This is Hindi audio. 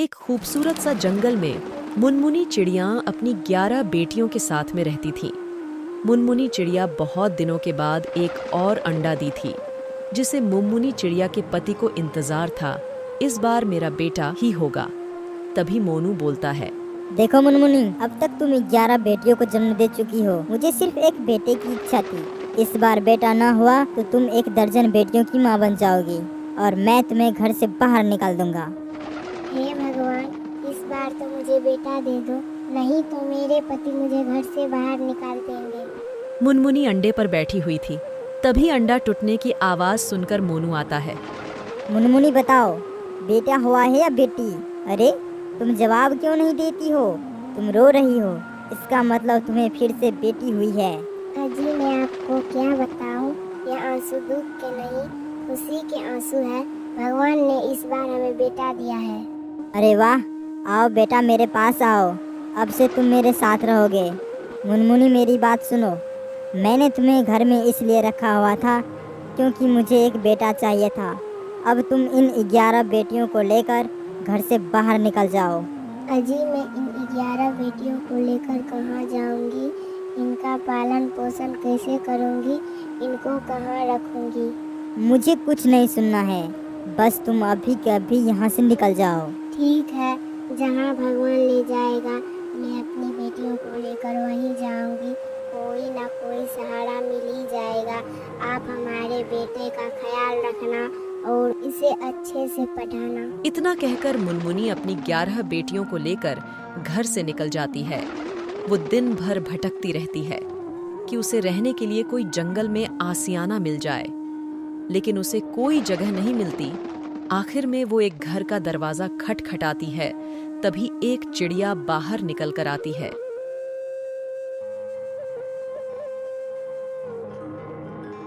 एक खूबसूरत सा जंगल में मुनमुनी चिड़िया अपनी 11 बेटियों के साथ में रहती थीं। मुनमुनी चिड़िया बहुत दिनों के बाद एक और अंडा दी थी, जिसे मुनमुनी चिड़िया के पति को इंतजार था। इस बार मेरा बेटा ही होगा। तभी मोनू बोलता है, देखो मुनमुनी, अब तक तुम 11 बेटियों को जन्म दे चुकी हो। मुझे सिर्फ एक बेटे की इच्छा थी। इस बार बेटा ना हुआ तो तुम 1 दर्जन बेटियों की माँ बन जाओगी और मैं तुम्हें घर से बाहर निकाल दूंगा। हे भगवान, इस बार तो मुझे बेटा दे दो, नहीं तो मेरे पति मुझे घर से बाहर निकाल देंगे। मुनमुनी अंडे पर बैठी हुई थी। तभी अंडा टूटने की आवाज सुनकर मोनू आता है। मुनमुनी बताओ, बेटा हुआ है या बेटी? अरे तुम जवाब क्यों नहीं देती हो? तुम रो रही हो, इसका मतलब तुम्हें फिर से बेटी हुई है। अजी मैं आपको क्या बताऊं, ये आंसू दुख के नहीं खुशी के आंसू है। भगवान ने इस बार हमें बेटा दिया है। अरे वाह, आओ बेटा मेरे पास आओ, अब से तुम मेरे साथ रहोगे। मुनमुनी मेरी बात सुनो, मैंने तुम्हें घर में इसलिए रखा हुआ था क्योंकि मुझे एक बेटा चाहिए था। अब तुम इन 11 बेटियों को लेकर घर से बाहर निकल जाओ। अजी मैं इन 11 बेटियों को लेकर कहाँ जाऊंगी? इनका पालन पोषण कैसे करूंगी? इनको कहाँ रखूंगी? मुझे कुछ नहीं सुनना है, बस तुम अभी के अभी यहाँ से निकल जाओ। ठीक है, जहाँ भगवान ले जाएगा मैं अपनी बेटियों को लेकर वहीं जाऊंगी। कोई ना कोई सहारा मिल ही जाएगा। आप हमारे बेटे का ख्याल रखना और इसे अच्छे से पढ़ाना। इतना कहकर मुनमुनी अपनी 11 बेटियों को लेकर घर से निकल जाती है। वो दिन भर भटकती रहती है कि उसे रहने के लिए कोई जंगल में आसियाना मिल जाए, लेकिन उसे कोई जगह नहीं मिलती। आखिर में वो एक घर का दरवाजा खटखटाती है। तभी एक चिड़िया बाहर निकल कर आती है।